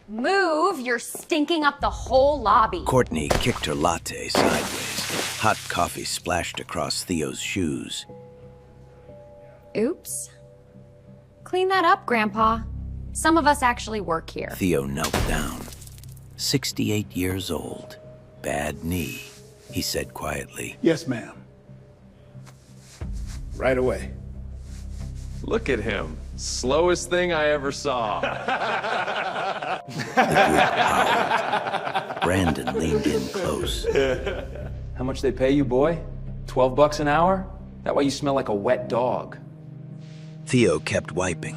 Move, you're stinking up the whole lobby. Courtney kicked her latte sideways. Hot coffee splashed across Theo's shoes. Oops. Clean that up, Grandpa. Some of us actually work here. Theo knelt down. 68 years old. Bad knee, he said quietly. Yes, ma'am. Right away. Look at him. Slowest thing I ever saw. The group howled. Brandon leaned in close. How much they pay you, boy? $12 an hour? That why you smell like a wet dog. Theo kept wiping.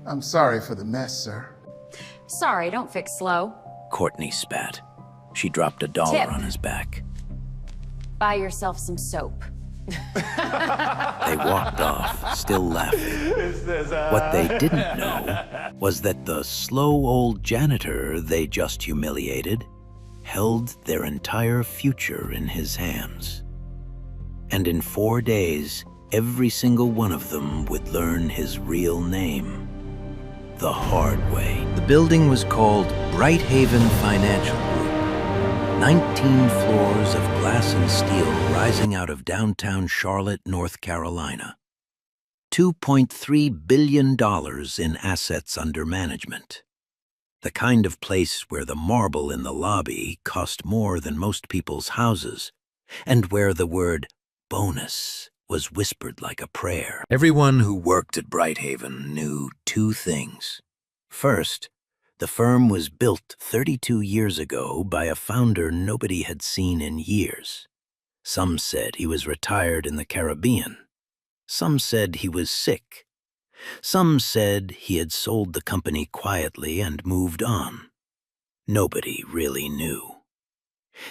I'm sorry for the mess, sir. Sorry, don't fix slow. Courtney spat. She dropped $1 Tip. on his back. Buy yourself some soap. They walked off, still laughing. What they didn't know was that the slow old janitor they just humiliated held their entire future in his hands. And in 4 days, every single one of them would learn his real name. The hard way. The building was called Brighthaven Financial Group. 19 floors of glass and steel rising out of downtown Charlotte, North Carolina. $2.3 billion in assets under management. The kind of place where the marble in the lobby cost more than most people's houses, and where the word bonus was whispered like a prayer. Everyone who worked at Brighthaven knew 2 things. First, the firm was built 32 years ago by a founder nobody had seen in years. Some said he was retired in the Caribbean. Some said he was sick. Some said he had sold the company quietly and moved on. Nobody really knew.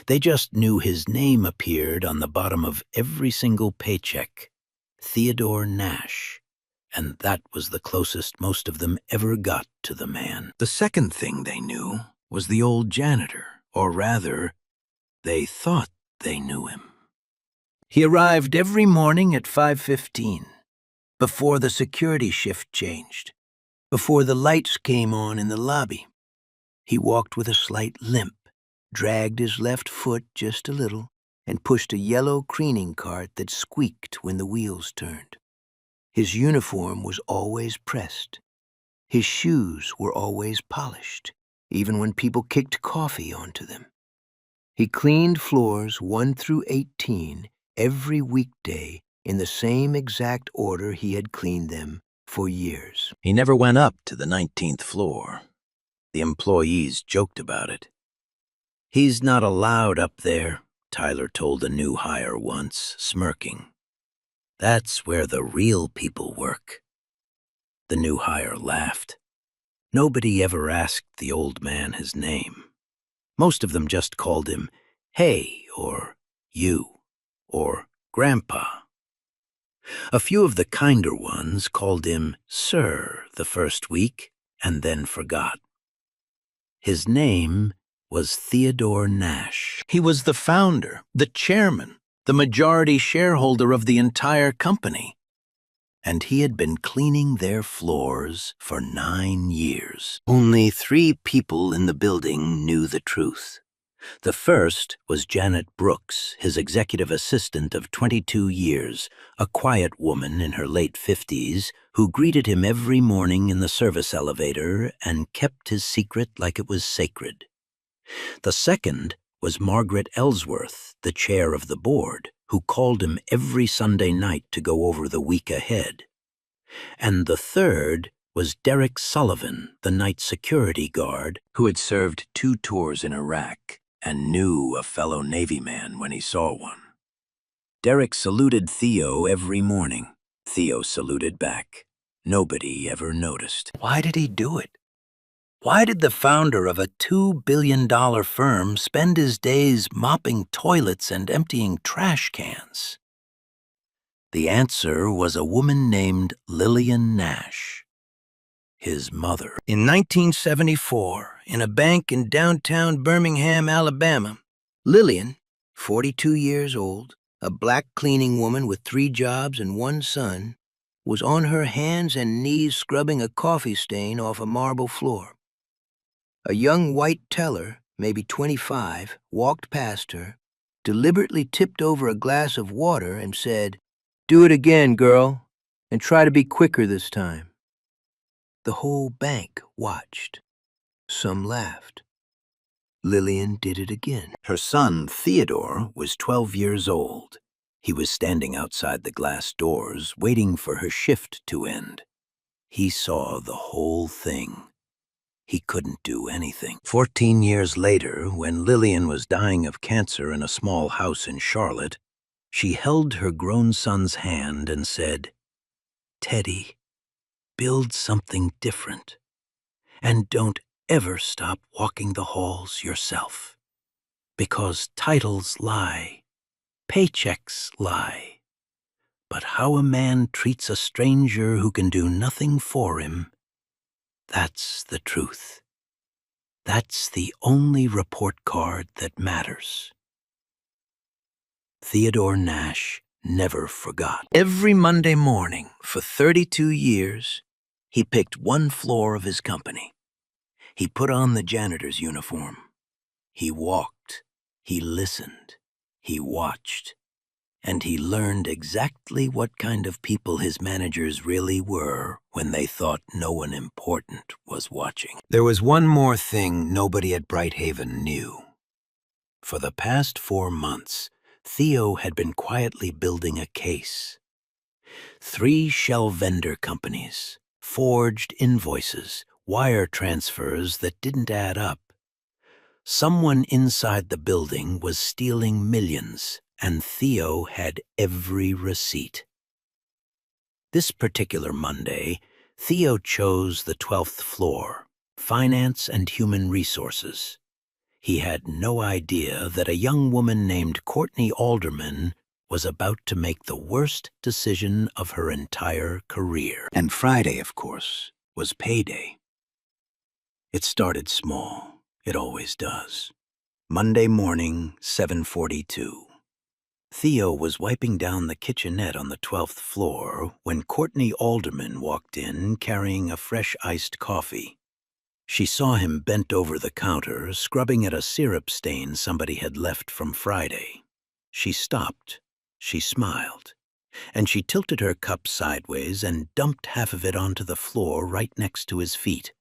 They just knew his name appeared on the bottom of every single paycheck, Theodore Nash. And that was the closest most of them ever got to the man. The second thing they knew was the old janitor, or rather, they thought they knew him. He arrived every morning at 5:15, before the security shift changed, before the lights came on in the lobby. He walked with a slight limp, dragged his left foot just a little, and pushed a yellow cleaning cart that squeaked when the wheels turned. His uniform was always pressed. His shoes were always polished, even when people kicked coffee onto them. He cleaned floors 1 through 18 every weekday in the same exact order he had cleaned them for years. He never went up to the 19th floor. The employees joked about it. "He's not allowed up there," Tyler told a new hire once, smirking. "That's where the real people work." The new hire laughed. Nobody ever asked the old man his name. Most of them just called him "Hey," or "You," or "Grandpa." A few of the kinder ones called him "Sir" the first week and then forgot. His name was Theodore Nash. He was the founder, the chairman, the majority shareholder of the entire company. And he had been cleaning their floors for 9 years. Only 3 people in the building knew the truth. The first was Janet Brooks, his executive assistant of 22 years, a quiet woman in her late 50s who greeted him every morning in the service elevator and kept his secret like it was sacred. The second was Margaret Ellsworth, the chair of the board, who called him every Sunday night to go over the week ahead. And the third was Derek Sullivan, the night security guard, who had served 2 tours in Iraq and knew a fellow Navy man when he saw one. Derek saluted Theo every morning. Theo saluted back. Nobody ever noticed. Why did he do it? Why did the founder of a $2 billion firm spend his days mopping toilets and emptying trash cans? The answer was a woman named Lillian Nash, his mother. In 1974, in a bank in downtown Birmingham, Alabama, Lillian, 42 years old, a black cleaning woman with 3 jobs and 1 son, was on her hands and knees scrubbing a coffee stain off a marble floor. A young white teller, maybe 25, walked past her, deliberately tipped over a glass of water and said, "Do it again, girl, and try to be quicker this time." The whole bank watched. Some laughed. Lillian did it again. Her son, Theodore, was 12 years old. He was standing outside the glass doors, waiting for her shift to end. He saw the whole thing. He couldn't do anything. 14 years later, when Lillian was dying of cancer in a small house in Charlotte, she held her grown son's hand and said, "Teddy, build something different. And don't ever stop walking the halls yourself. Because titles lie, paychecks lie. But how a man treats a stranger who can do nothing for him, that's the truth. That's the only report card that matters." Theodore Nash never forgot. Every Monday morning for 32 years, he picked one floor of his company. He put on the janitor's uniform. He walked, he listened, he watched, and he learned exactly what kind of people his managers really were when they thought no one important was watching. There was one more thing nobody at Brighthaven knew. For the past 4 months, Theo had been quietly building a case. 3 shell vendor companies, forged invoices, wire transfers that didn't add up. Someone inside the building was stealing millions, and Theo had every receipt. This particular Monday, Theo chose the 12th floor, Finance and Human Resources. He had no idea that a young woman named Courtney Alderman was about to make the worst decision of her entire career. And Friday, of course, was payday. It started small. It always does. Monday morning, 7:42. Theo was wiping down the kitchenette on the 12th floor when Courtney Alderman walked in carrying a fresh iced coffee. She saw him bent over the counter, scrubbing at a syrup stain somebody had left from Friday. She stopped. She smiled. And she tilted her cup sideways and dumped half of it onto the floor right next to his feet.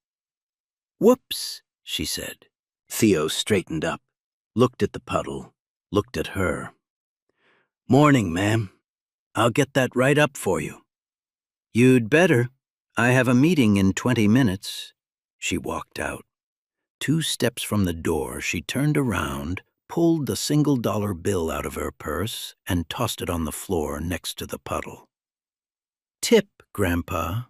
"Whoops," she said. Theo straightened up, looked at the puddle, looked at her. "Morning, ma'am. I'll get that right up for you." "You'd better. I have a meeting in 20 minutes. She walked out. 2 steps from the door, she turned around, pulled the $1 bill out of her purse, and tossed it on the floor next to the puddle. "Tip, Grandpa.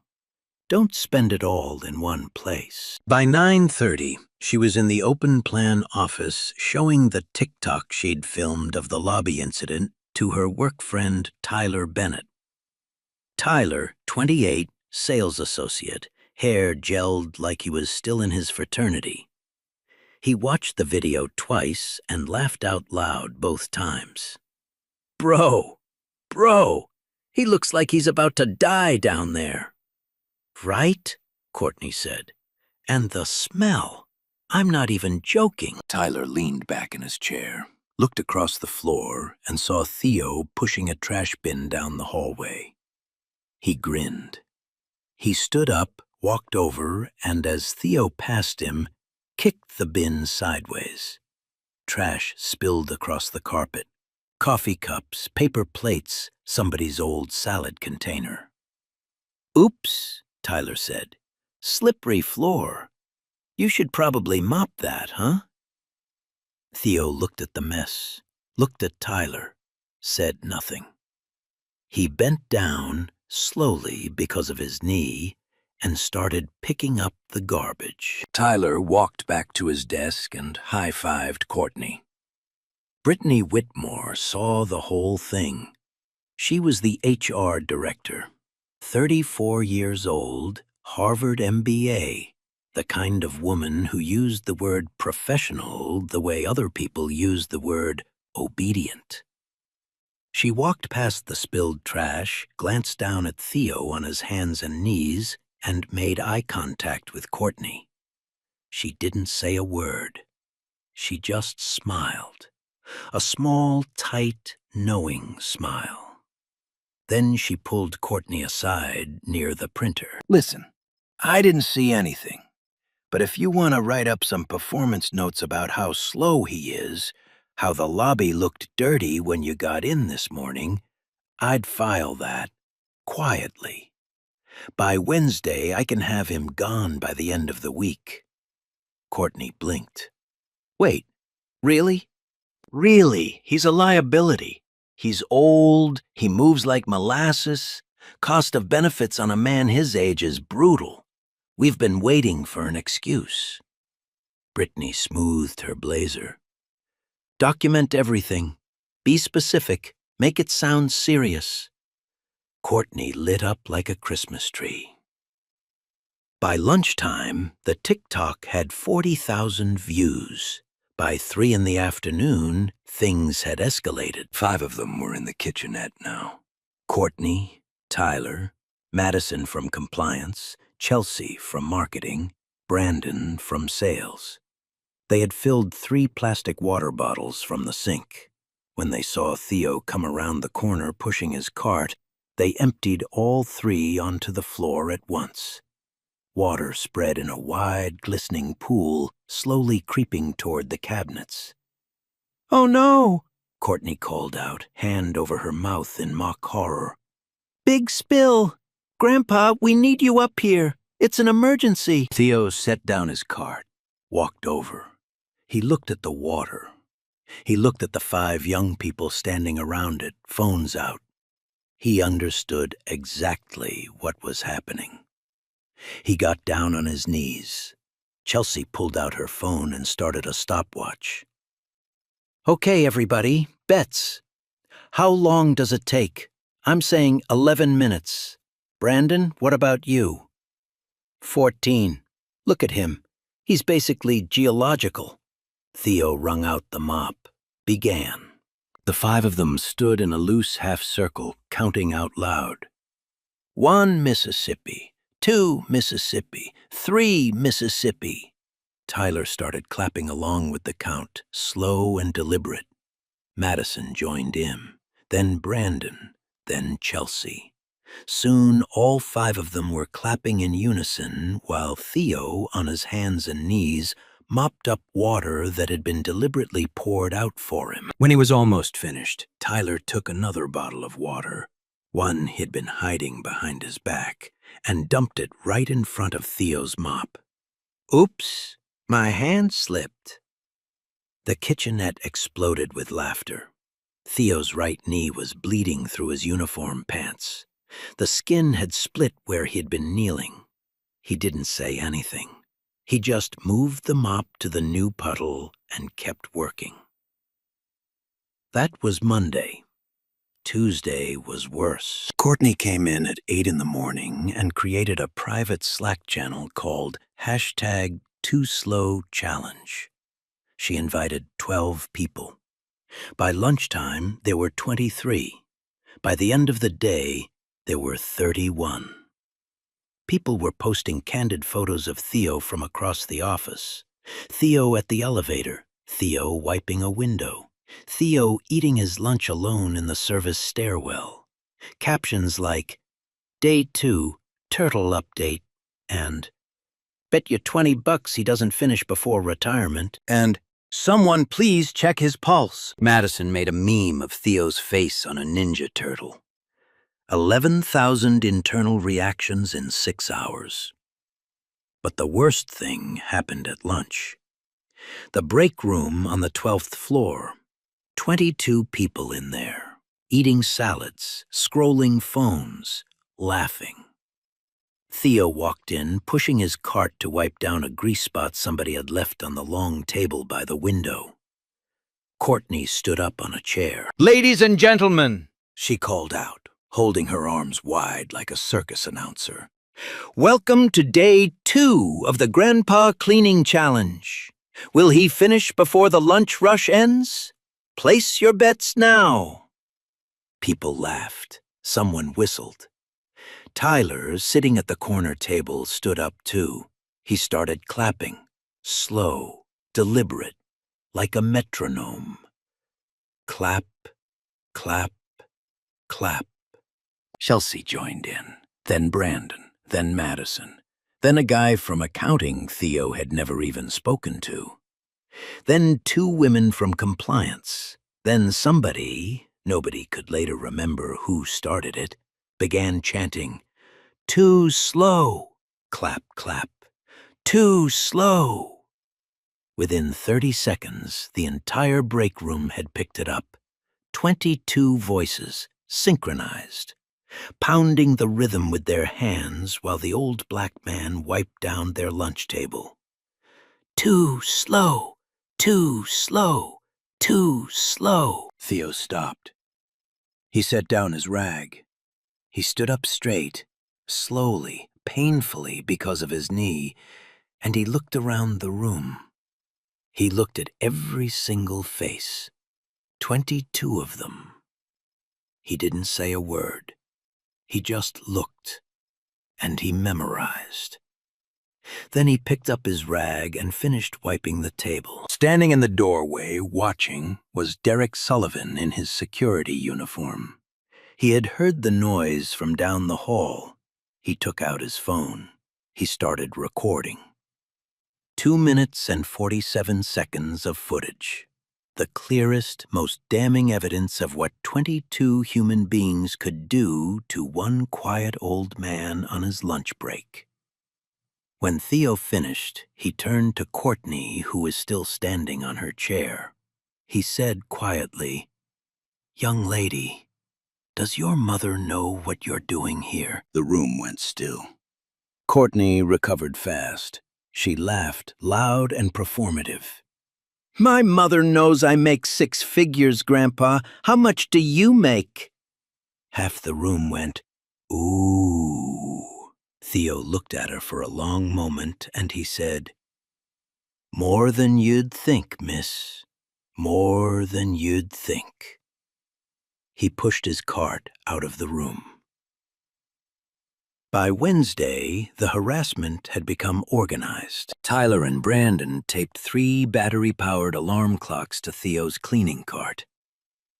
Don't spend it all in one place." By 9:30, she was in the open plan office showing the TikTok she'd filmed of the lobby incident to her work friend Tyler Bennett. Tyler, 28, sales associate, hair gelled like he was still in his fraternity. He watched the video twice and laughed out loud both times. Bro, he looks like he's about to die down there." "Right?" Courtney said. "And the smell. I'm not even joking." Tyler leaned back in his chair, looked across the floor, and saw Theo pushing a trash bin down the hallway. He grinned. He stood up, walked over, and as Theo passed him, kicked the bin sideways. Trash spilled across the carpet. Coffee cups, paper plates, somebody's old salad container. "Oops," Tyler said. "Slippery floor. You should probably mop that, huh?" Theo looked at the mess, looked at Tyler, said nothing. He bent down, slowly because of his knee, and started picking up the garbage. Tyler walked back to his desk and high-fived Courtney. Brittany Whitmore saw the whole thing. She was the HR director, 34 years old, Harvard MBA, the kind of woman who used the word professional the way other people use the word obedient. She walked past the spilled trash, glanced down at Theo on his hands and knees, and made eye contact with Courtney. She didn't say a word. She just smiled. A small, tight, knowing smile. Then she pulled Courtney aside near the printer. Listen, I didn't see anything. But if you want to write up some performance notes about how slow he is, how the lobby looked dirty when you got in this morning, I'd file that quietly. By Wednesday, I can have him gone by the end of the week. Courtney blinked. Wait, really? Really, he's a liability. He's old, he moves like molasses. Cost of benefits on a man his age is brutal. We've been waiting for an excuse. Brittany smoothed her blazer. Document everything. Be specific. Make it sound serious. Courtney lit up like a Christmas tree. By lunchtime, the TikTok had 40,000 views. By 3 in the afternoon, things had escalated. 5 of them were in the kitchenette now. Courtney, Tyler, Madison from compliance, Chelsea from marketing, Brandon from sales. They had filled 3 plastic water bottles from the sink. When they saw Theo come around the corner pushing his cart, they emptied all 3 onto the floor at once. Water spread in a wide, glistening pool, slowly creeping toward the cabinets. "Oh no!" Courtney called out, hand over her mouth in mock horror. "Big spill! Grandpa, we need you up here. It's an emergency." Theo set down his cart, walked over. He looked at the water. He looked at the 5 young people standing around it, phones out. He understood exactly what was happening. He got down on his knees. Chelsea pulled out her phone and started a stopwatch. "Okay, everybody, bets. How long does it take? I'm saying 11 minutes. Brandon, what about you?" 14. Look at him. He's basically geological. Theo wrung out the mop. Began. The 5 of them stood in a loose half-circle, counting out loud. 1 Mississippi, 2 Mississippi, 3 Mississippi. Tyler started clapping along with the count, slow and deliberate. Madison joined in, then Brandon, then Chelsea. Soon all 5 of them were clapping in unison while Theo, on his hands and knees, mopped up water that had been deliberately poured out for him. When he was almost finished, Tyler took another bottle of water, one he'd been hiding behind his back, and dumped it right in front of Theo's mop. "Oops, my hand slipped." The kitchenette exploded with laughter. Theo's right knee was bleeding through his uniform pants. The skin had split where he'd been kneeling. He didn't say anything. He just moved the mop to the new puddle and kept working. That was Monday. Tuesday was worse. Courtney came in at 8 in the morning and created a private Slack channel called #TooSlowChallenge. She invited 12 people. By lunchtime, there were 23. By the end of the day, there were 31. People were posting candid photos of Theo from across the office. Theo at the elevator, Theo wiping a window, Theo eating his lunch alone in the service stairwell. Captions like, "Day 2, turtle update," and "Bet you $20 he doesn't finish before retirement," and "Someone please check his pulse." Madison made a meme of Theo's face on a ninja turtle. 11,000 internal reactions in 6 hours. But the worst thing happened at lunch. The break room on the 12th floor. 22 people in there, eating salads, scrolling phones, laughing. Theo walked in, pushing his cart to wipe down a grease spot somebody had left on the long table by the window. Courtney stood up on a chair. Ladies and gentlemen, She called out, holding her arms wide like a circus announcer. "Welcome to day 2 of the Grandpa Cleaning Challenge. Will he finish before the lunch rush ends? Place your bets now." People laughed. Someone whistled. Tyler, sitting at the corner table, stood up too. He started clapping. slow, deliberate, like a metronome. Clap, clap, clap. Chelsea joined in, then Brandon, then Madison, then a guy from accounting Theo had never even spoken to, then 2 women from compliance, then somebody, nobody could later remember who started it, began chanting, "Too slow!" Clap, clap. "Too slow!" Within 30 seconds, the entire break room had picked it up. 22 voices, synchronized, pounding the rhythm with their hands while the old black man wiped down their lunch table. "Too slow! Too slow! Too slow!" Theo stopped. He set down his rag. He stood up straight, slowly, painfully because of his knee, and he looked around the room. He looked at every single face, 22 of them. He didn't say a word. He just looked, and he memorized. Then he picked up his rag and finished wiping the table. Standing in the doorway, watching, was Derek Sullivan in his security uniform. He had heard the noise from down the hall. He took out his phone. He started recording. 2 minutes and 47 seconds of footage. The clearest, most damning evidence of what 22 human beings could do to one quiet old man on his lunch break. When Theo finished, he turned to Courtney, who was still standing on her chair. He said quietly, "Young lady, does your mother know what you're doing here?" The room went still. Courtney recovered fast. She laughed, loud and performative. "My mother knows I make 6 figures, Grandpa. How much do you make?" Half the room went, "Ooh." Theo looked at her for a long moment, and he said, "More than you'd think, miss. More than you'd think." He pushed his cart out of the room. By Wednesday, the harassment had become organized. Tyler and Brandon taped 3 battery-powered alarm clocks to Theo's cleaning cart.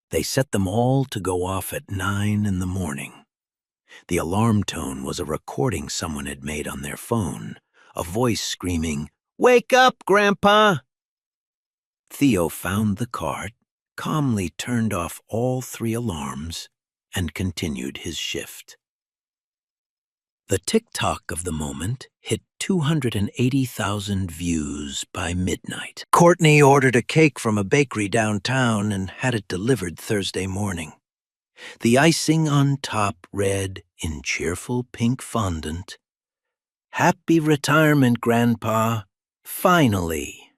They set them all to go off at 9 in the morning. The alarm tone was a recording someone had made on their phone, a voice screaming, "Wake up, Grandpa!" Theo found the cart, calmly turned off all 3 alarms, and continued his shift. The TikTok of the moment hit 280,000 views by midnight. Courtney ordered a cake from a bakery downtown and had it delivered Thursday morning. The icing on top read, in cheerful pink fondant, "Happy retirement, Grandpa. Finally."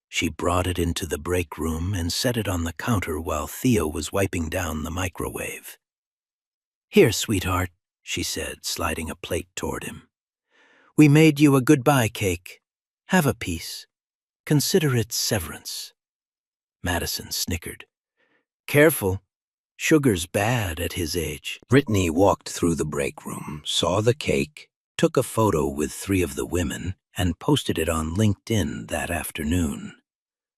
She brought it into the break room and set it on the counter while Theo was wiping down the microwave. "Here, sweetheart," she said, sliding a plate toward him. "We made you a goodbye cake. Have a piece. Consider it severance." Madison snickered. "Careful. Sugar's bad at his age." Brittany walked through the break room, saw the cake, took a photo with 3 of the women, and posted it on LinkedIn that afternoon.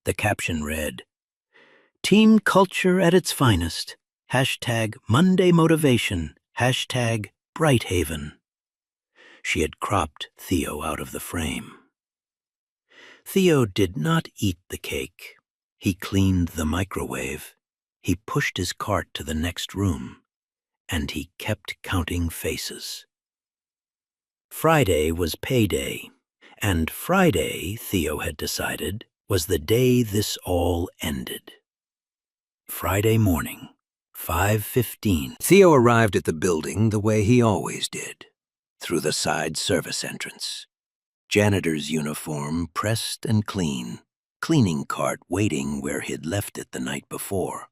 The caption read, "Team culture at its finest. Hashtag Monday motivation. Hashtag Brighthaven." She had cropped Theo out of the frame. Theo did not eat the cake. He cleaned the microwave. He pushed his cart to the next room, and he kept counting faces. Friday was payday, and Friday, Theo had decided, was the day this all ended. Friday morning, 5:15. Theo arrived at the building the way he always did, through the side service entrance. Janitor's uniform pressed and clean, cleaning cart waiting where he'd left it the night before.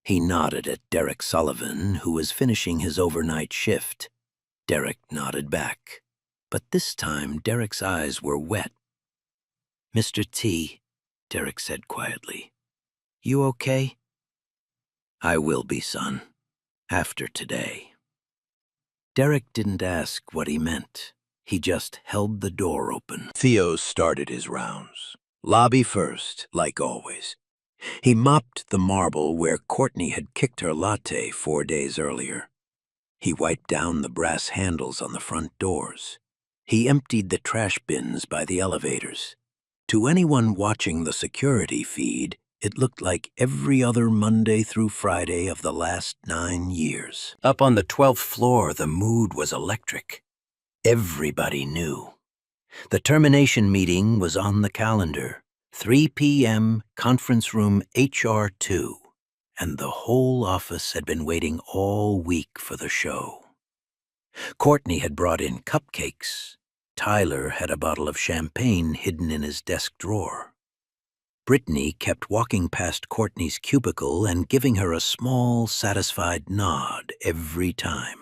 He nodded at Derek Sullivan, who was finishing his overnight shift. Derek nodded back, but this time Derek's eyes were wet. "Mr. T," Derek said quietly, "you okay?" "I will be, son. After today." Derek didn't ask what he meant. He just held the door open. Theo started his rounds. Lobby first, like always. He mopped the marble where Courtney had kicked her latte 4 days earlier. He wiped down the brass handles on the front doors. He emptied the trash bins by the elevators. To anyone watching the security feed, it looked like every other Monday through Friday of the last 9 years. Up on the 12th floor, the mood was electric. Everybody knew. The termination meeting was on the calendar. 3 p.m., conference room HR2. And the whole office had been waiting all week for the show. Courtney had brought in cupcakes. Tyler had a bottle of champagne hidden in his desk drawer. Brittany kept walking past Courtney's cubicle and giving her a small, satisfied nod every time.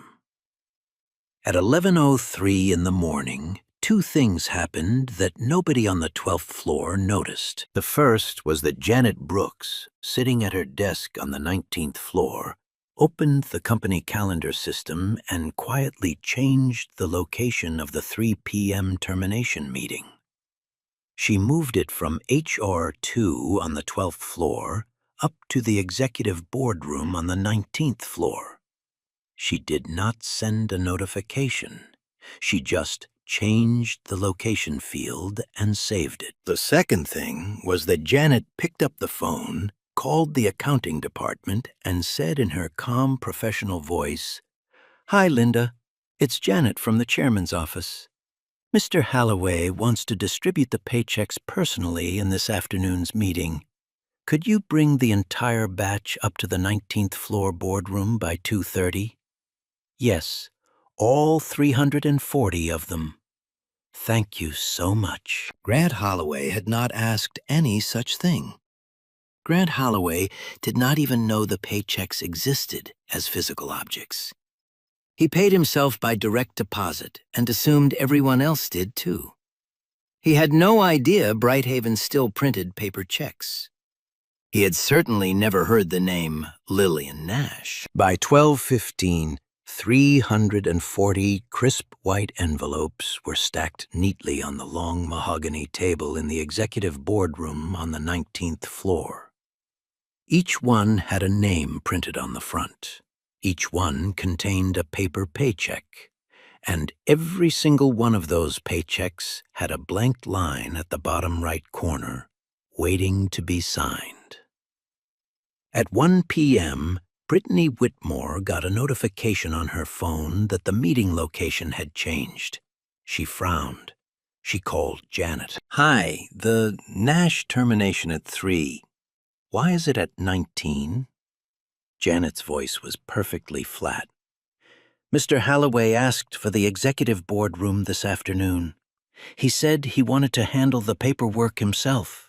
At 11:03 in the morning, 2 things happened that nobody on the 12th floor noticed. The first was that Janet Brooks, sitting at her desk on the 19th floor, opened the company calendar system and quietly changed the location of the 3 p.m. termination meeting. She moved it from HR2 on the 12th floor up to the executive boardroom on the 19th floor. She did not send a notification. She just changed the location field and saved it. The second thing was that Janet picked up the phone, called the accounting department, and said in her calm professional voice, "Hi, Linda. It's Janet from the chairman's office. Mr. Holloway wants to distribute the paychecks personally in this afternoon's meeting. Could you bring the entire batch up to the 19th floor boardroom by 2:30? Yes, all 340 of them. Thank you so much." Grant Holloway had not asked any such thing. Grant Holloway did not even know the paychecks existed as physical objects. He paid himself by direct deposit and assumed everyone else did too. He had no idea Brighthaven still printed paper checks. He had certainly never heard the name Lillian Nash. By 12:15, 340 crisp white envelopes were stacked neatly on the long mahogany table in the executive boardroom on the 19th floor. Each one had a name printed on the front. Each one contained a paper paycheck, and every single one of those paychecks had a blank line at the bottom right corner, waiting to be signed. At 1 p.m., Brittany Whitmore got a notification on her phone that the meeting location had changed. She frowned. She called Janet. "Hi, the Nash termination at 3. Why is it at 19? Janet's voice was perfectly flat. "Mr. Holloway asked for the executive boardroom this afternoon. He said he wanted to handle the paperwork himself."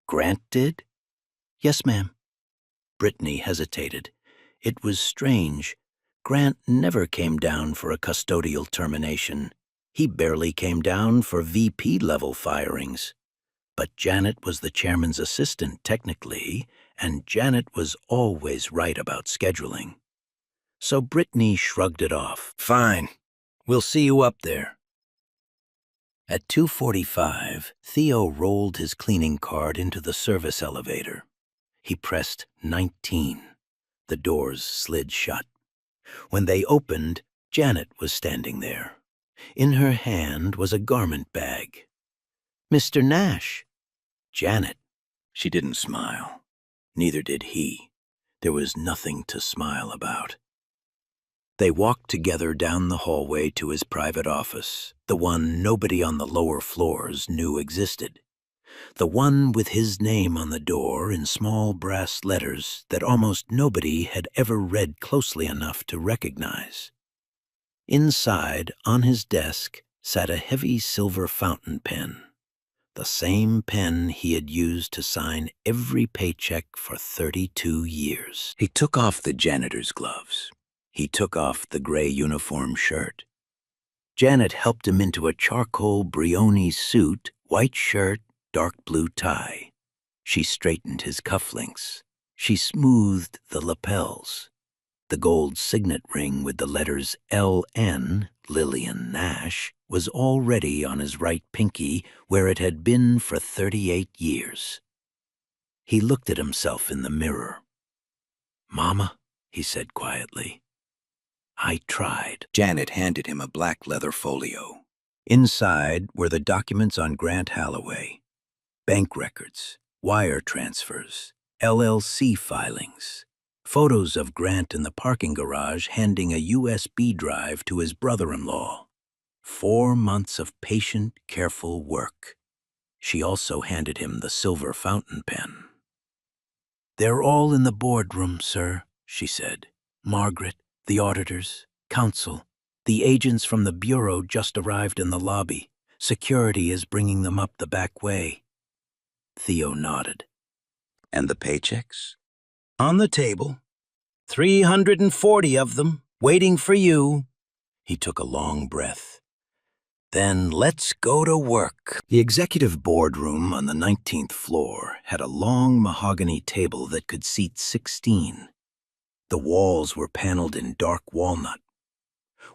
"Grant did?" "Yes, ma'am." Brittany hesitated. It was strange. Grant never came down for a custodial termination. He barely came down for VP-level firings. But Janet was the chairman's assistant technically, and Janet was always right about scheduling. So Brittany shrugged it off. "Fine. We'll see you up there." At 2:45, Theo rolled his cleaning cart into the service elevator. He pressed 19. The doors slid shut. When they opened, Janet was standing there. In her hand was a garment bag. "Mr. Nash." "Janet." She didn't smile. Neither did he. There was nothing to smile about. They walked together down the hallway to his private office, the one nobody on the lower floors knew existed. The one with his name on the door in small brass letters that almost nobody had ever read closely enough to recognize. Inside, on his desk, sat a heavy silver fountain pen, the same pen he had used to sign every paycheck for 32 years. He took off the janitor's gloves. He took off the gray uniform shirt. Janet helped him into a charcoal Brioni suit, white shirt, dark blue tie. She straightened his cufflinks. She smoothed the lapels. The gold signet ring with the letters LN, Lillian Nash, was already on his right pinky where it had been for 38 years. He looked at himself in the mirror. "Mama," he said quietly, "I tried." Janet handed him a black leather folio. Inside were the documents on Grant Holloway, bank records, wire transfers, LLC filings, photos of Grant in the parking garage handing a USB drive to his brother-in-law. 4 months of patient, careful work. She also handed him the silver fountain pen. "They're all in the boardroom, sir," she said. "Margaret, the auditors, counsel, the agents from the bureau just arrived in the lobby. Security is bringing them up the back way." Theo nodded. "And the paychecks?" "On the table. 340 of them, waiting for you." He took a long breath. "Then let's go to work." The executive boardroom on the 19th floor had a long mahogany table that could seat 16. The walls were paneled in dark walnut.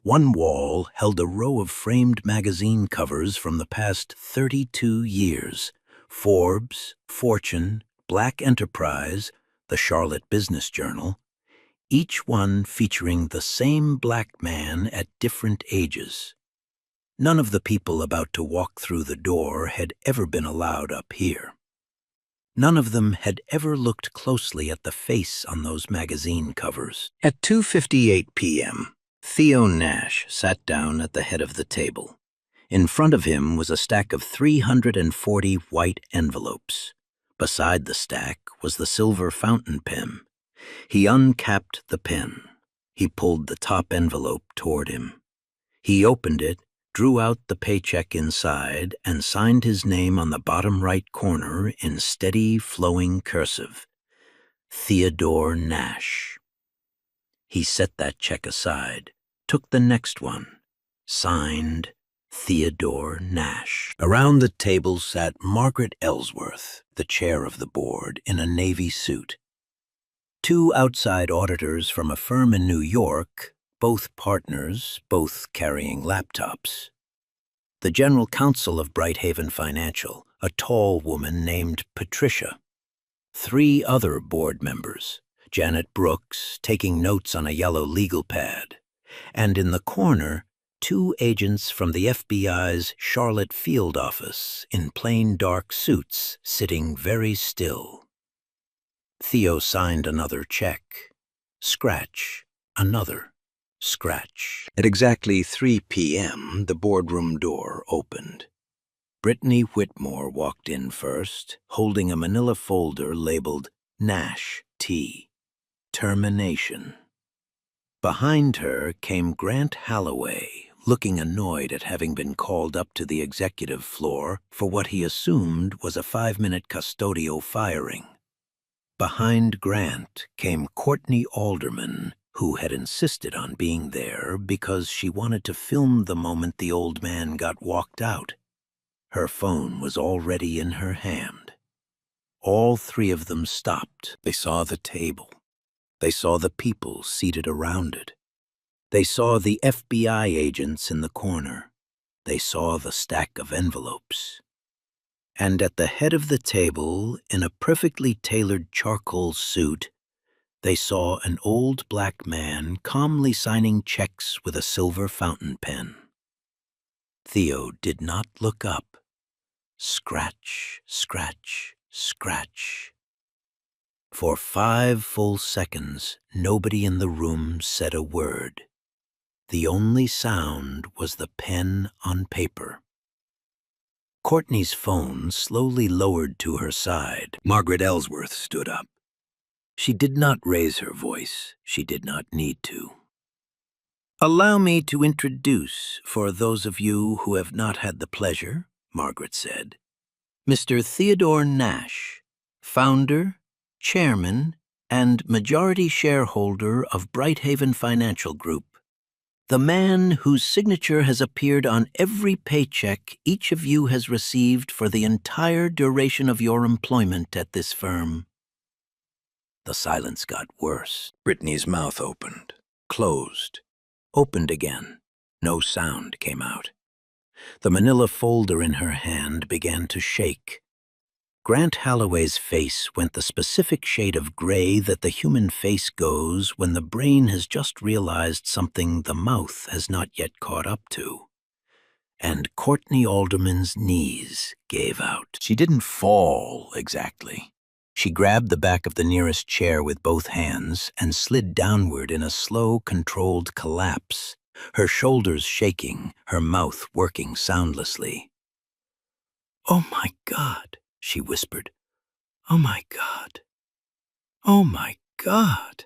One wall held a row of framed magazine covers from the past 32 years. Forbes, Fortune, Black Enterprise, the Charlotte Business Journal, each one featuring the same black man at different ages. None of the people about to walk through the door had ever been allowed up here. None of them had ever looked closely at the face on those magazine covers. At 2:58 p.m., Theo Nash sat down at the head of the table. In front of him was a stack of 340 white envelopes. Beside the stack was the silver fountain pen. He uncapped the pen. He pulled the top envelope toward him. He opened it, drew out the paycheck inside, and signed his name on the bottom right corner in steady, flowing cursive. Theodore Nash. He set that check aside, took the next one, signed Theodore Nash. Around the table sat Margaret Ellsworth, the chair of the board, in a navy suit. 2 outside auditors from a firm in New York, both partners, both carrying laptops. The general counsel of Brighthaven Financial, a tall woman named Patricia. 3 other board members, Janet Brooks, taking notes on a yellow legal pad. And in the corner, 2 agents from the FBI's Charlotte field office in plain dark suits, sitting very still. Theo signed another check. Scratch, another. Scratch. At exactly 3 p.m., the boardroom door opened. Brittany Whitmore walked in first, holding a manila folder labeled Nash T. Termination. Behind her came Grant Holloway, looking annoyed at having been called up to the executive floor for what he assumed was a 5-minute custodial firing. Behind Grant came Courtney Alderman, who had insisted on being there because she wanted to film the moment the old man got walked out. Her phone was already in her hand. All 3 of them stopped. They saw the table. They saw the people seated around it. They saw the FBI agents in the corner. They saw the stack of envelopes. And at the head of the table, in a perfectly tailored charcoal suit, they saw an old black man calmly signing checks with a silver fountain pen. Theo did not look up. Scratch, scratch, scratch. For 5 full seconds, nobody in the room said a word. The only sound was the pen on paper. Courtney's phone slowly lowered to her side. Margaret Ellsworth stood up. She did not raise her voice. She did not need to. "Allow me to introduce, for those of you who have not had the pleasure," Margaret said, "Mr. Theodore Nash, founder, chairman, and majority shareholder of Brighthaven Financial Group. The man whose signature has appeared on every paycheck each of you has received for the entire duration of your employment at this firm." The silence got worse. Brittany's mouth opened, closed, opened again. No sound came out. The manila folder in her hand began to shake. Grant Holloway's face went the specific shade of gray that the human face goes when the brain has just realized something the mouth has not yet caught up to. And Courtney Alderman's knees gave out. She didn't fall, exactly. She grabbed the back of the nearest chair with both hands and slid downward in a slow, controlled collapse, her shoulders shaking, her mouth working soundlessly. "Oh my God," she whispered. "Oh my God. Oh my God."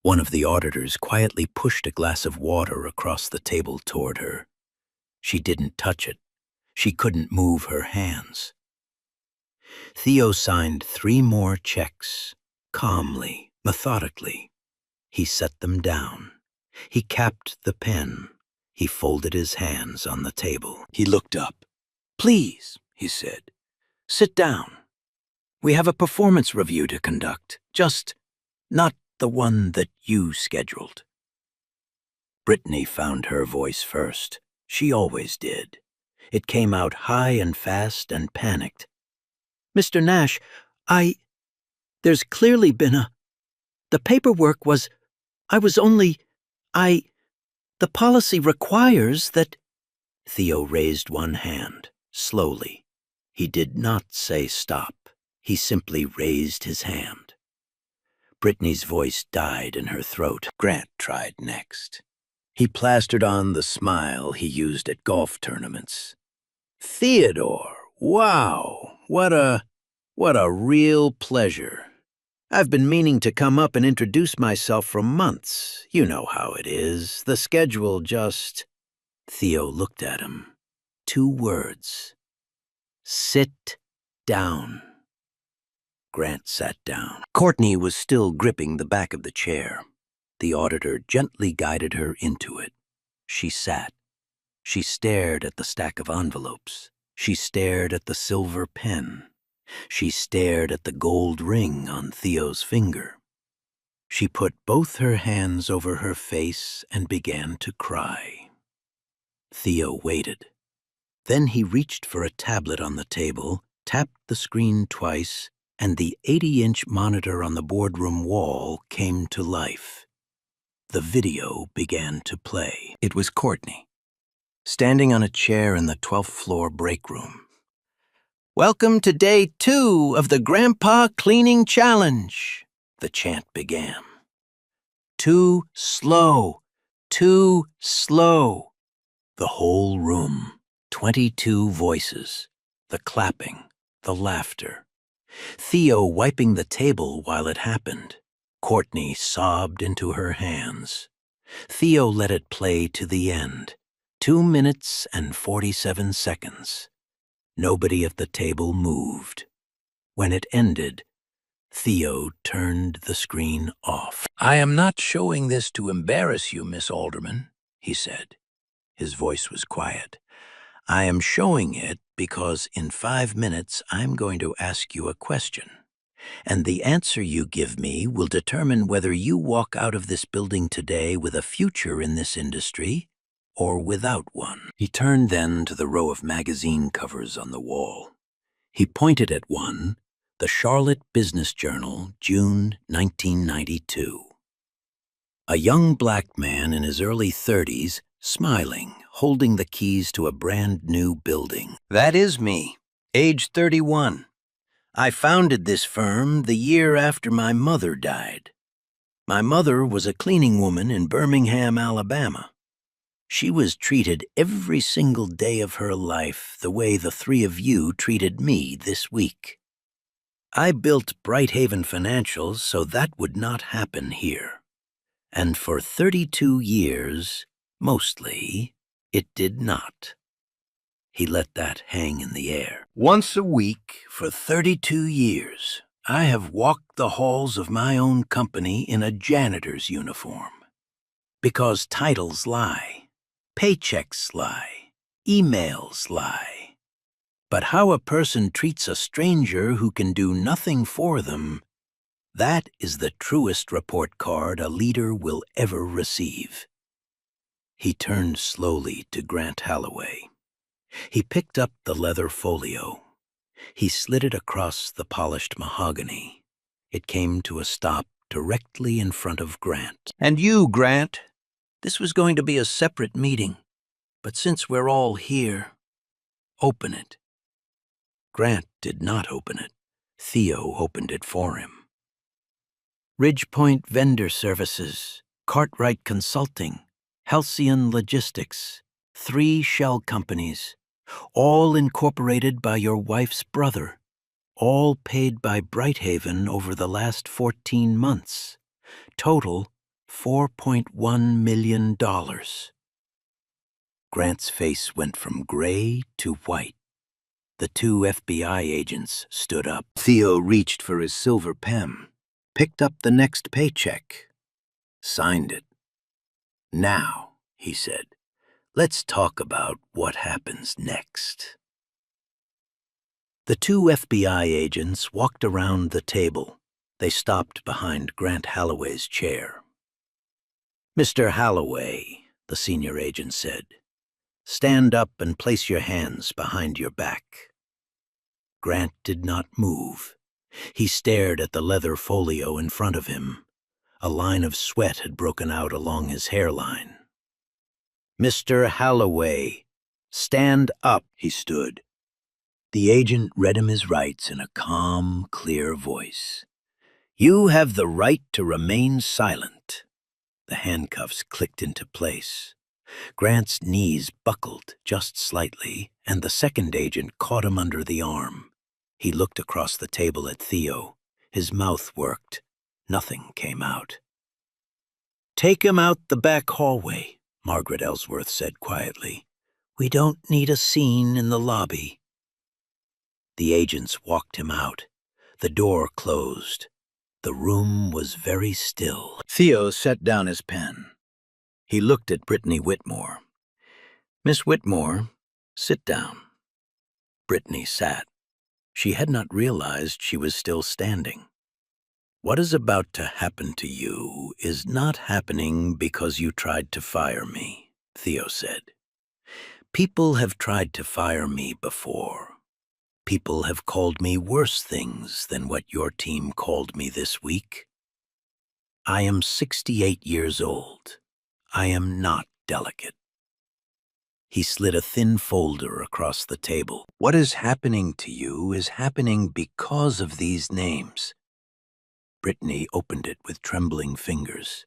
One of the auditors quietly pushed a glass of water across the table toward her. She didn't touch it. She couldn't move her hands. Theo signed 3 more checks, calmly, methodically. He set them down. He capped the pen. He folded his hands on the table. He looked up. "Please," he said, "sit down. We have a performance review to conduct, just not the one that you scheduled." Brittany found her voice first. She always did. It came out high and fast and panicked. "Mr. Nash, there's clearly been the paperwork was, the policy requires that—" Theo raised one hand, slowly. He did not say stop. He simply raised his hand. Brittany's voice died in her throat. Grant tried next. He plastered on the smile he used at golf tournaments. "Theodore, wow, what a real pleasure. I've been meaning to come up and introduce myself for months. You know how it is. The schedule just—" Theo looked at him. 2 words. "Sit down." Grant sat down. Courtney was still gripping the back of the chair. The auditor gently guided her into it. She sat. She stared at the stack of envelopes. She stared at the silver pen. She stared at the gold ring on Theo's finger. She put both her hands over her face and began to cry. Theo waited. Then he reached for a tablet on the table, tapped the screen twice, and the 80-inch monitor on the boardroom wall came to life. The video began to play. It was Courtney, standing on a chair in the 12th floor break room. "Welcome to day 2 of the Grandpa Cleaning Challenge," the chant began. "Too slow, too slow." The whole room, 22 voices, the clapping, the laughter. Theo wiping the table while it happened. Courtney sobbed into her hands. Theo let it play to the end, 2 minutes and 47 seconds. Nobody at the table moved. When it ended, Theo turned the screen off. "I am not showing this to embarrass you, Miss Alderman," he said. His voice was quiet. "I am showing it because in 5 minutes I'm going to ask you a question. And the answer you give me will determine whether you walk out of this building today with a future in this industry or without one." He turned then to the row of magazine covers on the wall. He pointed at one, the Charlotte Business Journal, June 1992. A young black man in his early 30s, smiling, holding the keys to a brand new building. "That is me, age 31. I founded this firm the year after my mother died. My mother was a cleaning woman in Birmingham, Alabama. She was treated every single day of her life the way the 3 of you treated me this week. I built Bright Haven Financials so that would not happen here. And for 32 years, mostly, it did not." He let that hang in the air. "Once a week, for 32 years, I have walked the halls of my own company in a janitor's uniform. Because titles lie, paychecks lie, emails lie. But how a person treats a stranger who can do nothing for them, that is the truest report card a leader will ever receive." He turned slowly to Grant Holloway. He picked up the leather folio. He slid it across the polished mahogany. It came to a stop directly in front of Grant. "And you, Grant. This was going to be a separate meeting, but since we're all here, open it." Grant did not open it. Theo opened it for him. "Ridgepoint Vendor Services, Cartwright Consulting, Halcyon Logistics, 3 shell companies, all incorporated by your wife's brother, all paid by Brighthaven over the last 14 months. Total, $4.1 million. Grant's face went from gray to white. The 2 FBI agents stood up. Theo reached for his silver pen, picked up the next paycheck, signed it. "Now," he said, "let's talk about what happens next." The 2 FBI agents walked around the table. They stopped behind Grant Holloway's chair. "Mr. Holloway," the senior agent said, "stand up and place your hands behind your back." Grant did not move. He stared at the leather folio in front of him. A line of sweat had broken out along his hairline. "Mr. Holloway, stand up." He stood. The agent read him his rights in a calm, clear voice. "You have the right to remain silent." The handcuffs clicked into place. Grant's knees buckled just slightly, and the second agent caught him under the arm. He looked across the table at Theo. His mouth worked. Nothing came out. "Take him out the back hallway," Margaret Ellsworth said quietly. "We don't need a scene in the lobby." The agents walked him out. The door closed. The room was very still. Theo set down his pen. He looked at Brittany Whitmore. "Miss Whitmore, sit down." Brittany sat. She had not realized she was still standing. "What is about to happen to you is not happening because you tried to fire me," Theo said. "People have tried to fire me before. People have called me worse things than what your team called me this week. I am 68 years old. I am not delicate." He slid a thin folder across the table. "What is happening to you is happening because of these names." Brittany opened it with trembling fingers.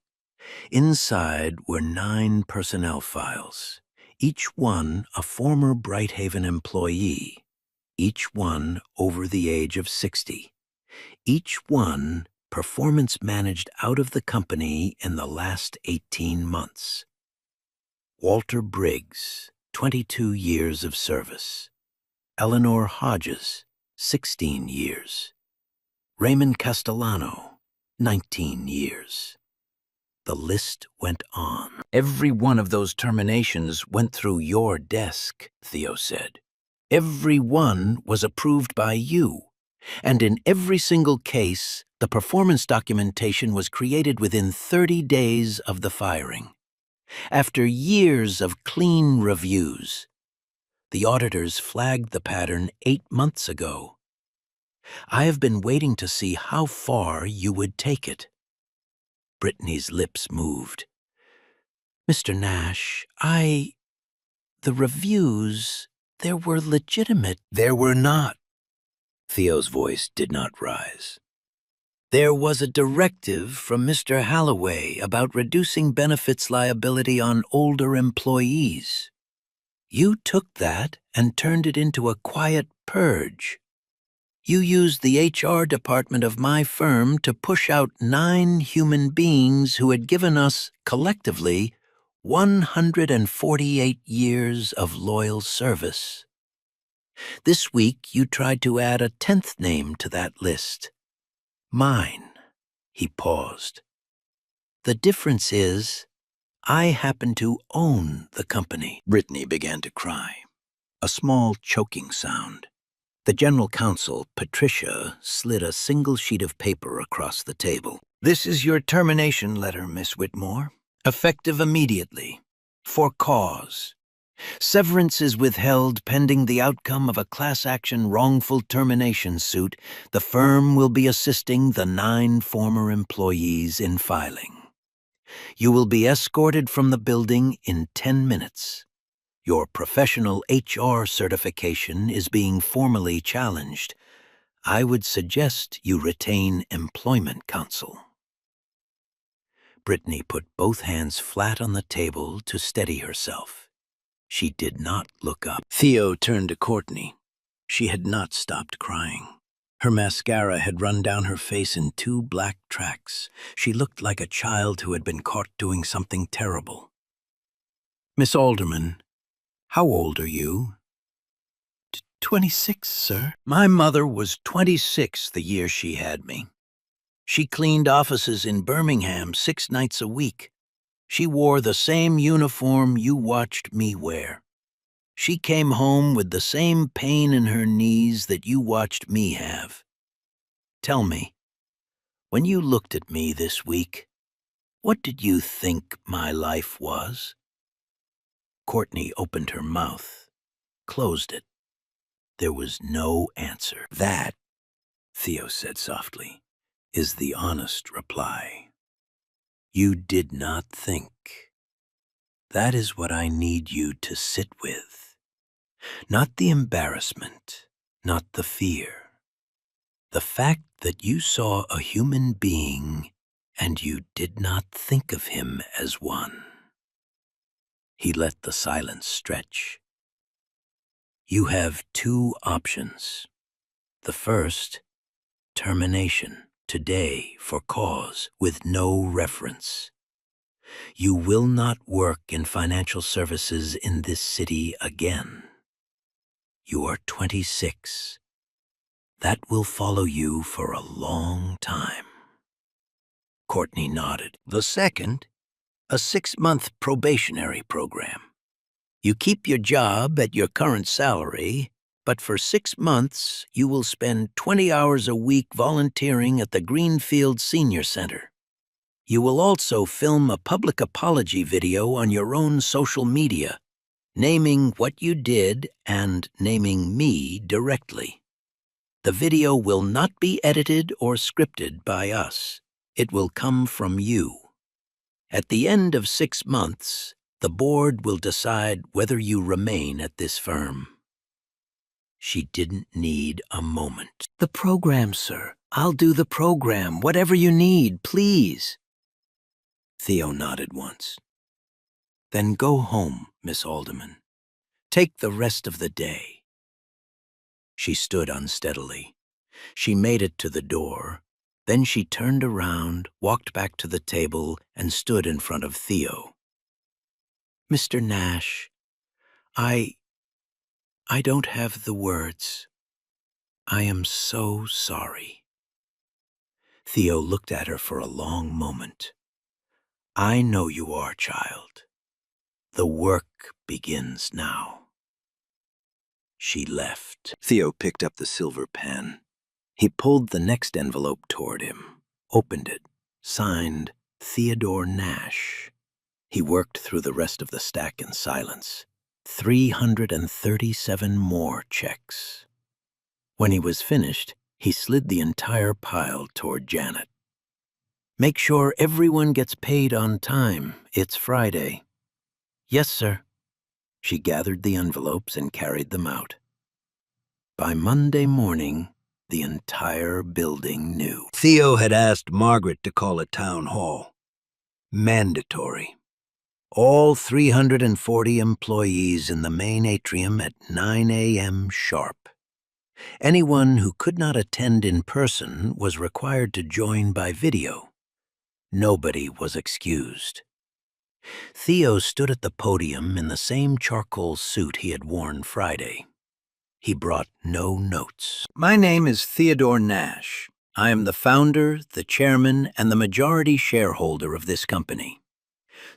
Inside were 9 personnel files, each one a former Brighthaven employee, each one over the age of 60, each one performance managed out of the company in the last 18 months. Walter Briggs, 22 years of service. Eleanor Hodges, 16 years. Raymond Castellano, 19 years. The list went on. "Every one of those terminations went through your desk," Theo said. "Every one was approved by you. And in every single case, the performance documentation was created within 30 days of the firing. After years of clean reviews, the auditors flagged the pattern 8 months ago. I have been waiting to see how far you would take it." Brittany's lips moved. "Mr. Nash, the reviews, they were legitimate." "There were not." Theo's voice did not rise. "There was a directive from Mr. Holloway about reducing benefits liability on older employees. You took that and turned it into a quiet purge. You used the HR department of my firm to push out 9 human beings who had given us, collectively, 148 years of loyal service. This week you tried to add a 10th name to that list. Mine." He paused. "The difference is, I happen to own the company." Brittany began to cry. A small choking sound. The general counsel, Patricia, slid a single sheet of paper across the table. "This is your termination letter, Miss Whitmore. Effective immediately. for cause. Severance is withheld pending the outcome of a class action wrongful termination suit. The firm will be assisting the 9 former employees in filing. You will be escorted from the building in 10 minutes. Your professional HR certification is being formally challenged. I would suggest you retain employment counsel. Brittany put both hands flat on the table to steady herself. She did not look up. Theo turned to Courtney. She had not stopped crying. Her mascara had run down her face in 2 black tracks. She looked like a child who had been caught doing something terrible. Miss Alderman, how old are you? 26, sir. My mother was 26 the year she had me. She cleaned offices in Birmingham 6 nights a week. She wore the same uniform you watched me wear. She came home with the same pain in her knees that you watched me have. Tell me, when you looked at me this week, what did you think my life was? Courtney opened her mouth, closed it. There was no answer. That, Theo said softly, is the honest reply. You did not think. That is what I need you to sit with. Not the embarrassment, not the fear. The fact that you saw a human being and you did not think of him as one. He let the silence stretch. You have 2 options. The first, termination, today, for cause, with no reference. You will not work in financial services in this city again. You are 26. That will follow you for a long time. Courtney nodded. The second, a 6-month probationary program. You keep your job at your current salary, but for 6 months you will spend 20 hours a week volunteering at the Greenfield Senior Center. You will also film a public apology video on your own social media, naming what you did and naming me directly. The video will not be edited or scripted by us. It will come from you. At the end of 6 months, the board will decide whether you remain at this firm. She didn't need a moment. The program, sir. I'll do the program. Whatever you need, please. Theo nodded once. Then go home, Miss Alderman. Take the rest of the day. She stood unsteadily. She made it to the door. Then she turned around, walked back to the table, and stood in front of Theo. Mr. Nash, I don't have the words. I am so sorry. Theo looked at her for a long moment. I know you are, child. The work begins now. She left. Theo picked up the silver pen. He pulled the next envelope toward him, opened it, signed Theodore Nash. He worked through the rest of the stack in silence. 337 more checks. When he was finished, he slid the entire pile toward Janet. Make sure everyone gets paid on time. It's Friday. Yes, sir. She gathered the envelopes and carried them out. By Monday morning, the entire building knew. Theo had asked Margaret to call a town hall. Mandatory. All 340 employees in the main atrium at 9 a.m. sharp. Anyone who could not attend in person was required to join by video. Nobody was excused. Theo stood at the podium in the same charcoal suit he had worn Friday. He brought no notes. My name is Theodore Nash. I am the founder, the chairman, and the majority shareholder of this company.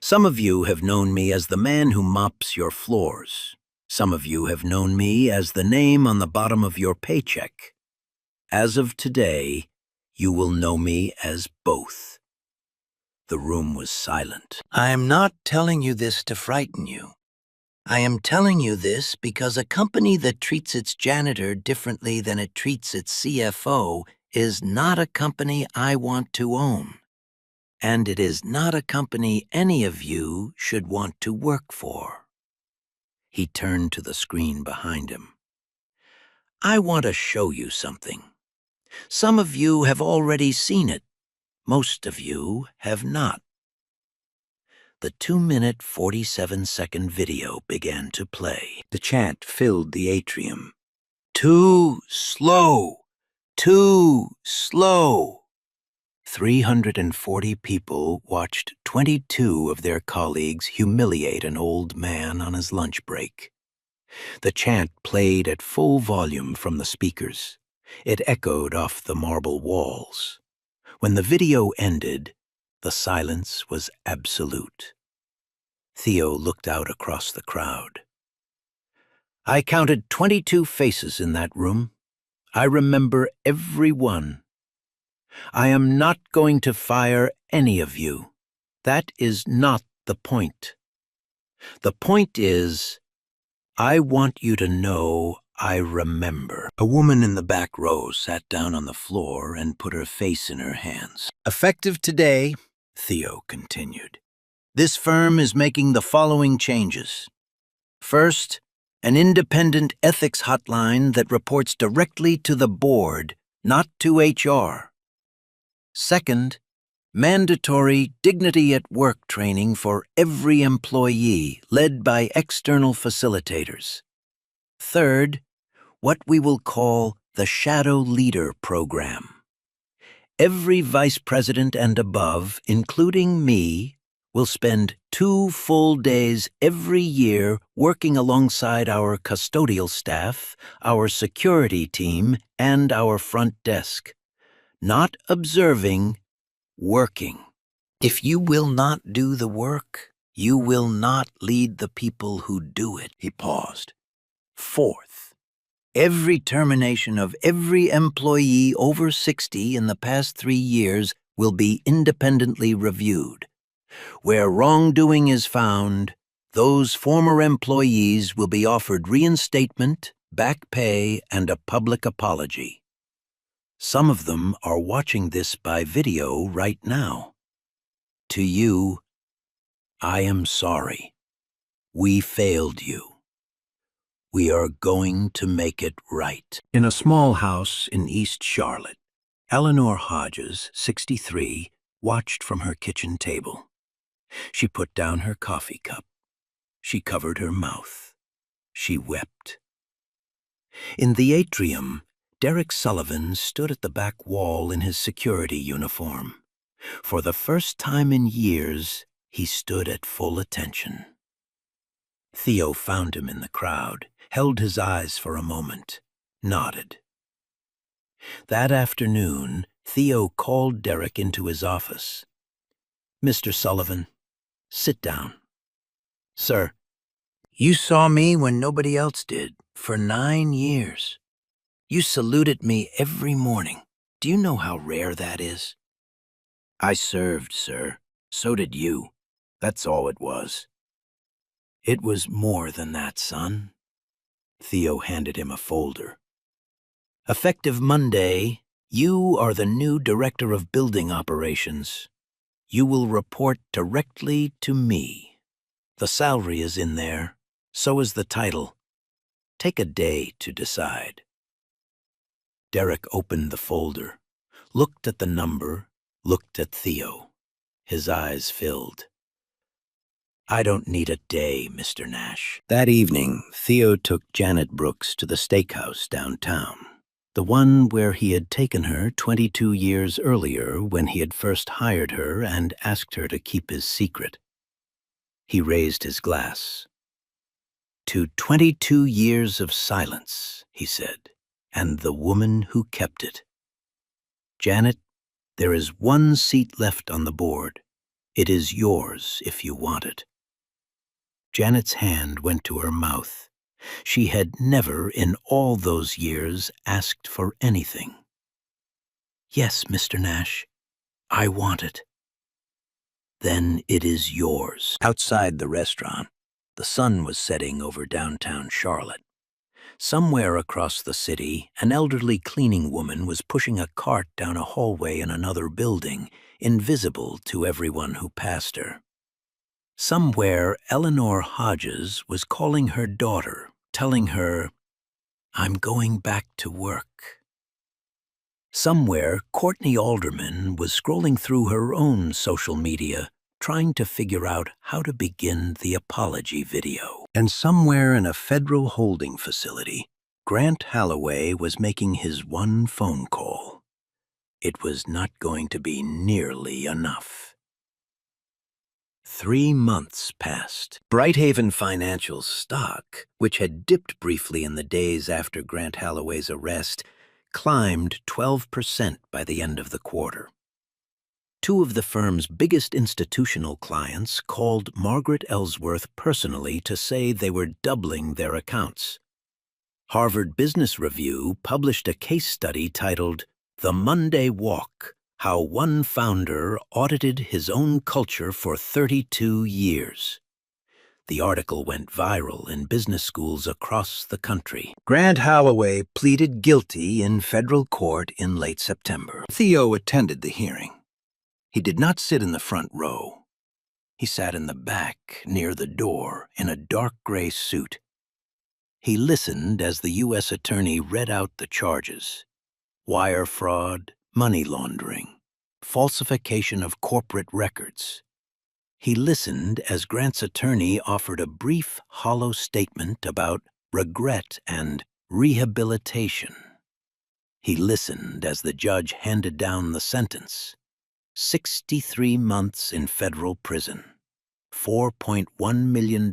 Some of you have known me as the man who mops your floors. Some of you have known me as the name on the bottom of your paycheck. As of today, you will know me as both. The room was silent. I am not telling you this to frighten you. I am telling you this because a company that treats its janitor differently than it treats its CFO is not a company I want to own. And it is not a company any of you should want to work for. He turned to the screen behind him. I want to show you something. Some of you have already seen it. Most of you have not. The 2-minute, 47-second video began to play. The chant filled the atrium. Too slow! Too slow! 340 people watched 22 of their colleagues humiliate an old man on his lunch break. The chant played at full volume from the speakers. It echoed off the marble walls. When the video ended, the silence was absolute. Theo looked out across the crowd. I counted 22 faces in that room. I remember every one. I am not going to fire any of you. That is not the point. The point is, I want you to know I remember. A woman in the back row sat down on the floor and put her face in her hands. Effective today, Theo continued, this firm is making the following changes. First, an independent ethics hotline that reports directly to the board, not to HR. Second, mandatory dignity at work training for every employee, led by external facilitators. Third, what we will call the Shadow Leader Program. Every vice president and above, including me, will spend 2 full days every year working alongside our custodial staff, our security team, and our front desk. Not observing, working. If you will not do the work, you will not lead the people who do it. He paused. Fourth, every termination of every employee over 60 in the past 3 years will be independently reviewed. Where wrongdoing is found, those former employees will be offered reinstatement, back pay, and a public apology. Some of them are watching this by video right now. To you, I am sorry. We failed you. We are going to make it right. In a small house in East Charlotte, Eleanor Hodges, 63, watched from her kitchen table. She put down her coffee cup. She covered her mouth. She wept. In the atrium, Derek Sullivan stood at the back wall in his security uniform. For the first time in years, he stood at full attention. Theo found him in the crowd, held his eyes for a moment, nodded. That afternoon, Theo called Derek into his office. Mr. Sullivan, sit down. Sir, you saw me when nobody else did, for 9 years. You saluted me every morning. Do you know how rare that is? I served, sir. So did you. That's all it was. It was more than that, son. Theo handed him a folder. Effective Monday, you are the new Director of Building Operations. You will report directly to me. The salary is in there. So is the title. Take a day to decide. Derek opened the folder, looked at the number, looked at Theo. His eyes filled. I don't need a day, Mr. Nash. That evening, Theo took Janet Brooks to the steakhouse downtown, the one where he had taken her 22 years earlier when he had first hired her and asked her to keep his secret. He raised his glass. To 22 years of silence, he said, and the woman who kept it. Janet, there is 1 seat left on the board. It is yours if you want it. Janet's hand went to her mouth. She had never in all those years asked for anything. Yes, Mr. Nash, I want it. then it is yours. Outside the restaurant, the sun was setting over downtown Charlotte. Somewhere across the city, an elderly cleaning woman was pushing a cart down a hallway in another building, invisible to everyone who passed her. Somewhere, Eleanor Hodges was calling her daughter, telling her, "I'm going back to work." Somewhere, Courtney Alderman was scrolling through her own social media, trying to figure out how to begin the apology video. And somewhere in a federal holding facility, Grant Holloway was making his one phone call. It was not going to be nearly enough. 3 months passed. Brighthaven Financial's stock, which had dipped briefly in the days after Grant Holloway's arrest, climbed 12% by the end of the quarter. 2 of the firm's biggest institutional clients called Margaret Ellsworth personally to say they were doubling their accounts. Harvard Business Review published a case study titled "The Monday Walk: How One Founder Audited His Own Culture for 32 Years." The article went viral in business schools across the country. Grant Holloway pleaded guilty in federal court in late September. Theo attended the hearing. He did not sit in the front row. He sat in the back, near the door, in a dark gray suit. He listened as the U.S. attorney read out the charges: wire fraud, money laundering, falsification of corporate records. He listened as Grant's attorney offered a brief, hollow statement about regret and rehabilitation. He listened as the judge handed down the sentence: 63 months in federal prison, $4.1 million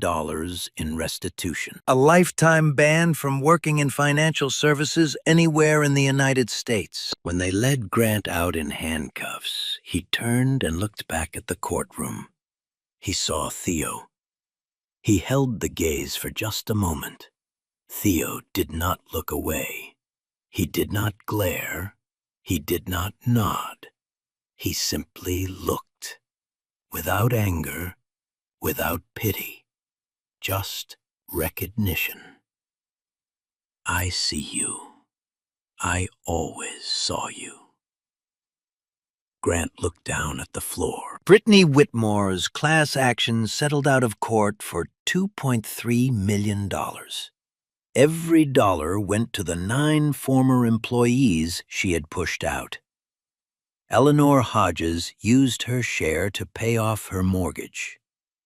in restitution, a lifetime ban from working in financial services anywhere in the United States. When they led Grant out in handcuffs, he turned and looked back at the courtroom. He saw Theo. He held the gaze for just a moment. Theo did not look away. He did not glare. He did not nod. He simply looked, without anger, without pity, just recognition. "I see you. I always saw you." Grant looked down at the floor. Brittany Whitmore's class action settled out of court for $2.3 million. Every dollar went to the 9 former employees she had pushed out. Eleanor Hodges used her share to pay off her mortgage.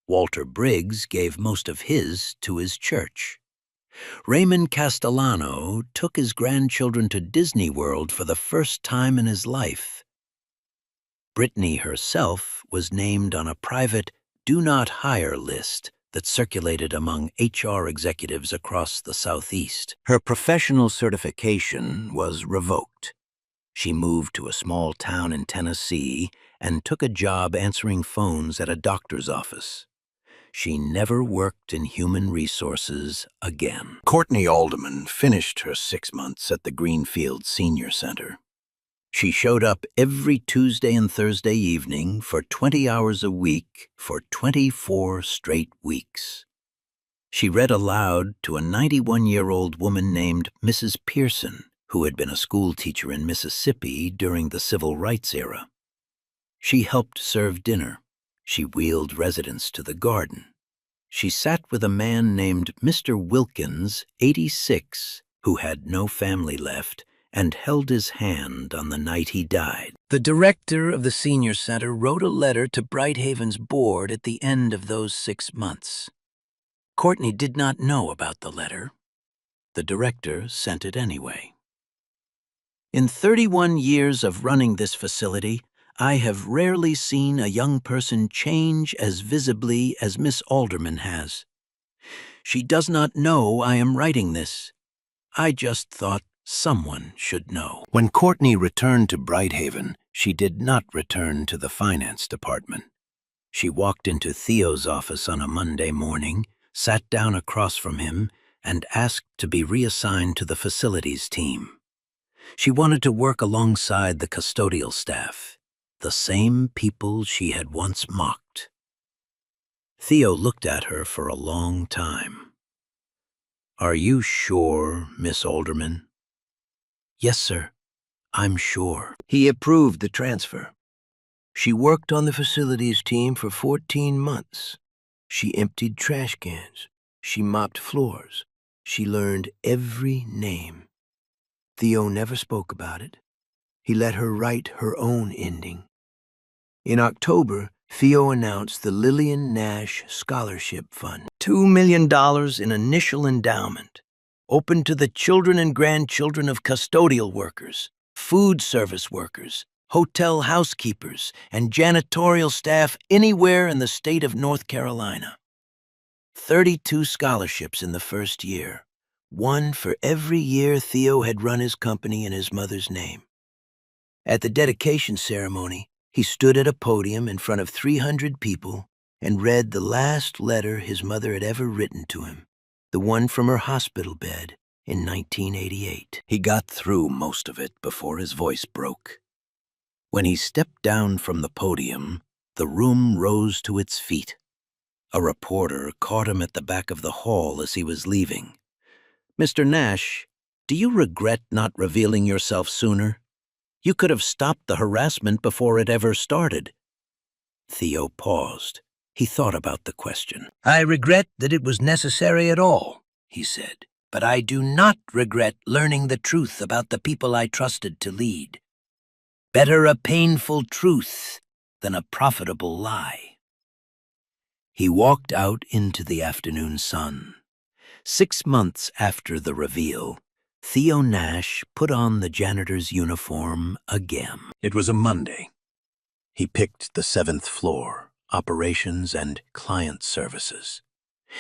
Walter Briggs gave most of his to his church. Raymond Castellano took his grandchildren to Disney World for the first time in his life. Brittany herself was named on a private "do not hire" list that circulated among HR executives across the Southeast. Her professional certification was revoked. She moved to a small town in Tennessee and took a job answering phones at a doctor's office. She never worked in human resources again. Courtney Alderman finished her 6 months at the Greenfield Senior Center. She showed up every Tuesday and Thursday evening for 20 hours a week for 24 straight weeks. She read aloud to a 91-year-old woman named Mrs. Pearson, who had been a school teacher in Mississippi during the Civil Rights era. She helped serve dinner. She wheeled residents to the garden. She sat with a man named Mr. Wilkins, 86, who had no family left, and held his hand on the night he died. The director of the senior center wrote a letter to Brighthaven's board at the end of those 6 months. Courtney did not know about the letter. The director sent it anyway. In 31 years of running this facility, I have rarely seen a young person change as visibly as Miss Alderman has. She does not know I am writing this. I just thought someone should know. When Courtney returned to Brighthaven, she did not return to the finance department. She walked into Theo's office on a Monday morning, sat down across from him, and asked to be reassigned to the facilities team. She wanted to work alongside the custodial staff, the same people she had once mocked. Theo looked at her for a long time. "Are you sure, Miss Alderman?" "Yes, sir, I'm sure." He approved the transfer. She worked on the facilities team for 14 months. She emptied trash cans. She mopped floors. She learned every name. Theo never spoke about it. He let her write her own ending. In October, Theo announced the Lillian Nash Scholarship Fund, $2 million in initial endowment, open to the children and grandchildren of custodial workers, food service workers, hotel housekeepers, and janitorial staff anywhere in the state of North Carolina. 32 scholarships in the first year, one for every year Theo had run his company in his mother's name. At the dedication ceremony, he stood at a podium in front of 300 people and read the last letter his mother had ever written to him, the one from her hospital bed in 1988. He got through most of it before his voice broke. When he stepped down from the podium, the room rose to its feet. A reporter caught him at the back of the hall as he was leaving. "Mr. Nash, do you regret not revealing yourself sooner? You could have stopped the harassment before it ever started." Theo paused. He thought about the question. "I regret that it was necessary at all," he said, "but I do not regret learning the truth about the people I trusted to lead. Better a painful truth than a profitable lie." He walked out into the afternoon sun. 6 months after the reveal, Theo Nash put on the janitor's uniform again. It was a Monday. He picked the 7th floor, operations and client services.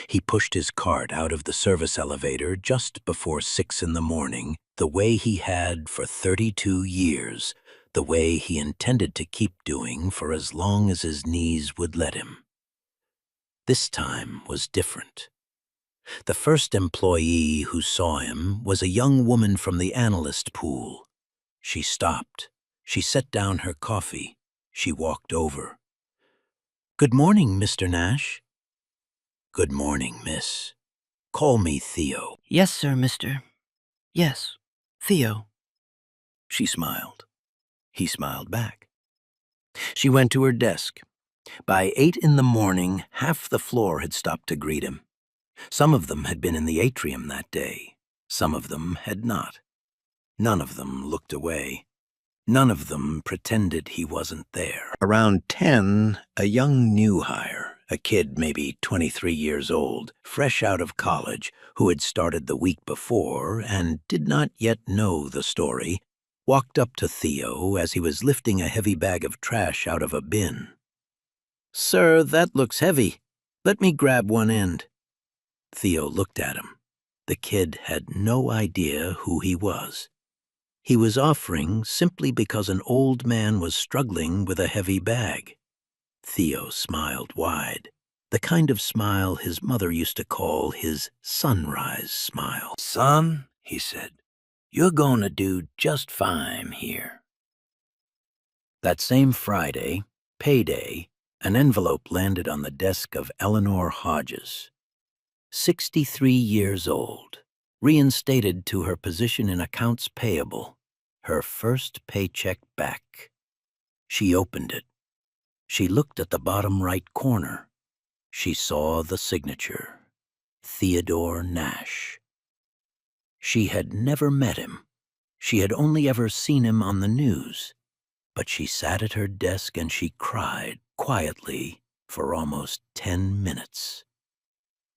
He pushed his cart out of the service elevator just before 6 in the morning, the way he had for 32 years, the way he intended to keep doing for as long as his knees would let him. This time was different. The first employee who saw him was a young woman from the analyst pool. She stopped. She set down her coffee. She walked over. "Good morning, Mr. Nash." "Good morning, miss. Call me Theo." Yes, sir, mister. Yes, Theo. She smiled. He smiled back. She went to her desk. By 8 in the morning, half the floor had stopped to greet him. Some of them had been in the atrium that day. Some of them had not. None of them looked away. None of them pretended he wasn't there. Around 10, a young new hire, a kid maybe 23 years old, fresh out of college, who had started the week before and did not yet know the story, walked up to Theo as he was lifting a heavy bag of trash out of a bin. "Sir, that looks heavy. Let me grab one end." Theo looked at him. The kid had no idea who he was. He was offering simply because an old man was struggling with a heavy bag. Theo smiled wide, the kind of smile his mother used to call his sunrise smile. "Son," he said, "you're gonna do just fine here." That same Friday, payday, an envelope landed on the desk of Eleanor Hodges. 63 years old, reinstated to her position in accounts payable, her first paycheck back. She opened it. She looked at the bottom right corner. She saw the signature, Theodore Nash. She had never met him. She had only ever seen him on the news. But she sat at her desk and she cried quietly for almost 10 minutes.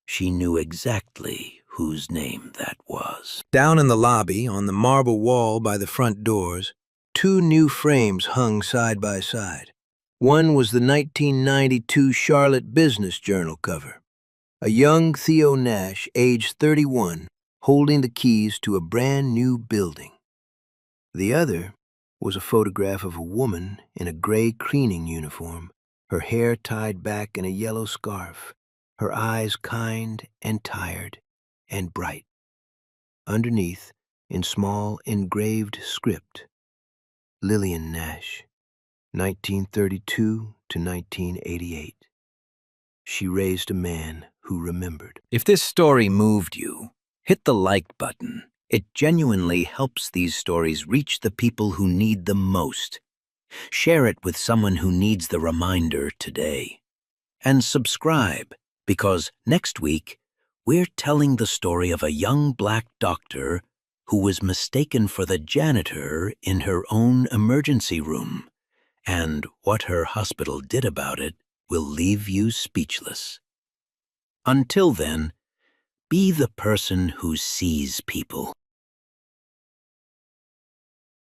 She knew exactly whose name that was. Down in the lobby, on the marble wall by the front doors, 2 new frames hung side by side. One was the 1992 Charlotte Business Journal cover. A young Theo Nash, age 31, holding the keys to a brand new building. The other was a photograph of a woman in a gray cleaning uniform, her hair tied back in a yellow scarf, her eyes kind and tired and bright. Underneath, in small engraved script, Lillian Nash, 1932 to 1988. she raised a man who remembered. If this story moved you, hit the like button. It genuinely helps these stories reach the people who need them most. Share it with someone who needs the reminder today. And subscribe, because next week, we're telling the story of a young black doctor who was mistaken for the janitor in her own emergency room. And what her hospital did about it will leave you speechless. Until then, be the person who sees people.